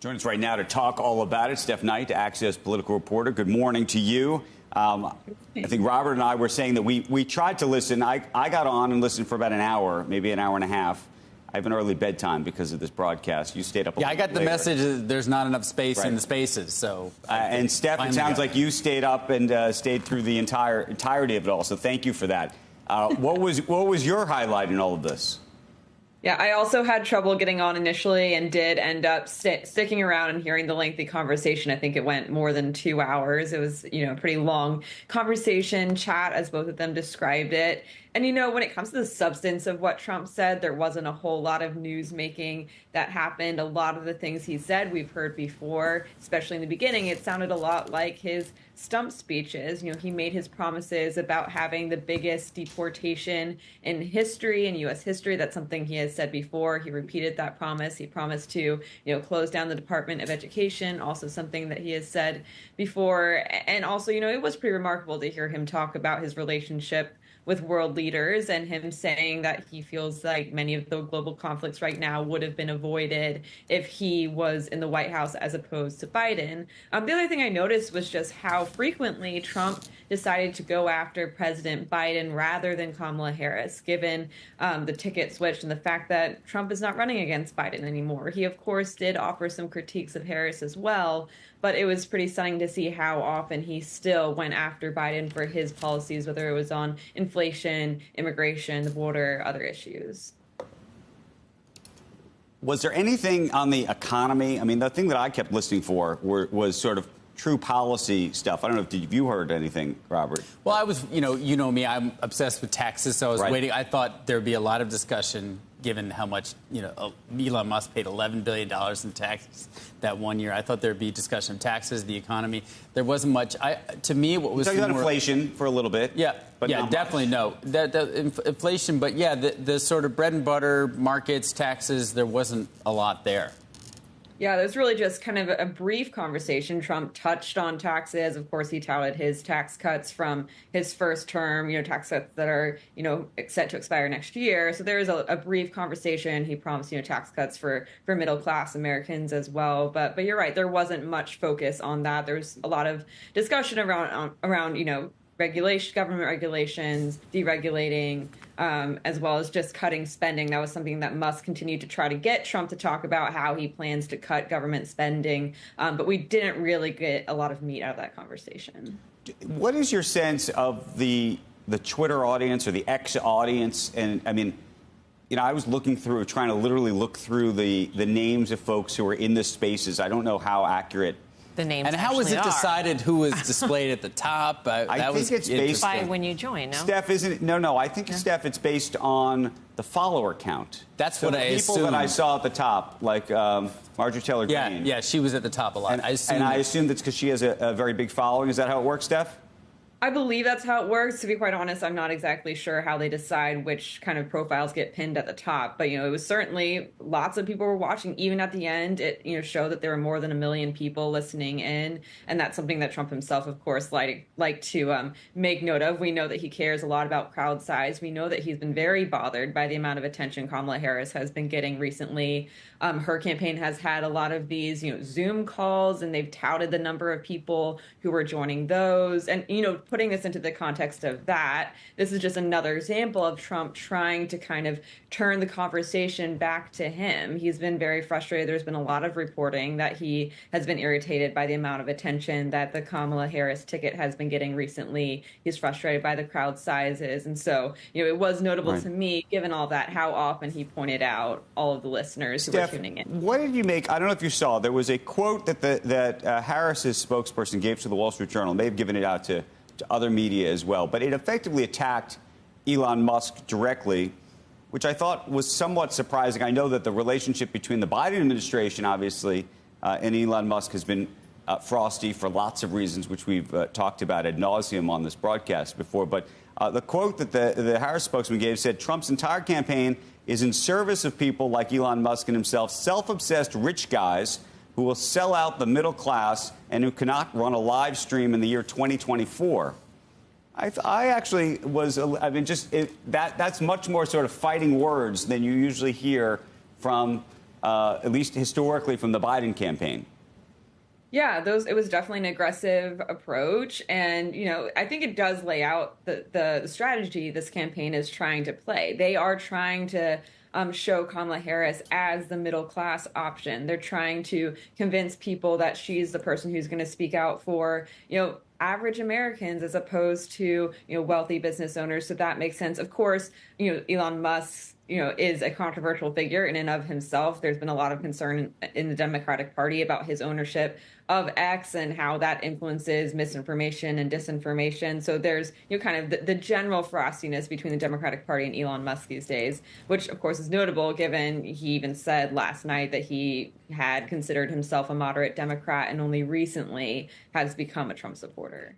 Joining us right now to talk all about it, Stef Kight, Axios political reporter. Good morning to you. I think Robert and I were saying that we tried to listen. I got on and listened for about an hour, maybe an hour and a half. I have an early bedtime because of this broadcast. You stayed up a little I got the later. message that there's not enough space in the spaces. So, and Stef, it sounds like you stayed up and stayed through the entirety of it all. So thank you for that. What was your highlight in all of this? Yeah, I also had trouble getting on initially and did end up sticking around and hearing the lengthy conversation. I think it went more than 2 hours. It was, a pretty long conversation, chat, as both of them described it. And, when it comes to the substance of what Trump said, there wasn't a whole lot of news making that happened. A lot of the things he said we've heard before, especially in the beginning. It sounded a lot like his stump speeches. He made his promises about having the biggest deportation in history, in U.S. history. That's something he has said before. He repeated that promise. He promised to, close down the Department of Education, also something that he has said before. And also, it was pretty remarkable to hear him talk about his relationship with world leaders and him saying that he feels like many of the global conflicts right now would have been avoided if he was in the White House as opposed to Biden. The other thing I noticed was just how frequently Trump decided to go after President Biden rather than Kamala Harris, given the ticket switch and the fact that Trump is not running against Biden anymore. He, of course, did offer some critiques of Harris as well, but it was pretty stunning to see how often he still went after Biden for his policies, whether it was on inflation, immigration, the border, other issues. Was there anything on the economy? I mean, the thing that I kept listening for was sort of true policy stuff. I don't know if you heard anything, Robert. Well, I was, you know me, I'm obsessed with taxes, so I was waiting. I thought there'd be a lot of discussion given how much, Elon Musk paid $11 billion in taxes that 1 year. I thought there'd be discussion of taxes, the economy. There wasn't much. To me, what was talking about inflation for a little bit. Yeah, but yeah, definitely no. Inflation, but yeah, the sort of bread and butter markets, taxes, there wasn't a lot there. Yeah, there's really just kind of a brief conversation. Trump touched on taxes. Of course, he touted his tax cuts from his first term, tax cuts that are, set to expire next year. So there is a brief conversation. He promised, tax cuts for middle class Americans as well. But you're right, there wasn't much focus on that. There's a lot of discussion around regulation, government regulations, deregulating, as well as just cutting spending. That was something that Musk continued to try to get Trump to talk about, how he plans to cut government spending. But we didn't really get a lot of meat out of that conversation. What is your sense of the Twitter audience or the X audience? And I mean, I was trying to literally look through the names of folks who are in the spaces. I don't know how accurate the names and how was it decided who was displayed at the top? I think it's based by when you join. No, Steph, isn't it? No. I think Steph, it's based on the follower count. That's what I assumed. People that I saw at the top, like Marjorie Taylor Greene. Yeah, she was at the top a lot. And I assume that's because she has a very big following. Is that how it works, Steph? I believe that's how it works. To be quite honest, I'm not exactly sure how they decide which kind of profiles get pinned at the top. But, it was certainly lots of people were watching. Even at the end, it, showed that there were more than 1 million people listening in. And that's something that Trump himself, of course, like to make note of. We know that he cares a lot about crowd size. We know that he's been very bothered by the amount of attention Kamala Harris has been getting recently. Her campaign has had a lot of these, Zoom calls, and they've touted the number of people who were joining those. And, putting this into the context of that, this is just another example of Trump trying to kind of turn the conversation back to him. He's been very frustrated. There's been a lot of reporting that he has been irritated by the amount of attention that the Kamala Harris ticket has been getting recently. He's frustrated by the crowd sizes. And so, it was notable to me, given all that, how often he pointed out all of the listeners who were tuning in. What did you make? I don't know if you saw, there was a quote that Harris's spokesperson gave to the Wall Street Journal. May have given it out to other media as well. But it effectively attacked Elon Musk directly, which I thought was somewhat surprising. I know that the relationship between the Biden administration, obviously, and Elon Musk has been frosty for lots of reasons, which we've talked about ad nauseum on this broadcast before. But the quote that the Harris spokesman gave said, Trump's entire campaign is in service of people like Elon Musk and himself, self-obsessed rich guys who will sell out the middle class and who cannot run a live stream in the year 2024. I actually was, that's much more sort of fighting words than you usually hear from at least historically, from the Biden campaign. Yeah, it was definitely an aggressive approach. And, I think it does lay out the strategy this campaign is trying to play. They are trying to show Kamala Harris as the middle class option. They're trying to convince people that she's the person who's going to speak out for, average Americans as opposed to, wealthy business owners. So that makes sense. Of course, Elon Musk, is a controversial figure in and of himself. There's been a lot of concern in the Democratic Party about his ownership of X and how that influences misinformation and disinformation. So there's, kind of the general frostiness between the Democratic Party and Elon Musk these days, which of course is notable given he even said last night that he had considered himself a moderate Democrat and only recently has become a Trump supporter.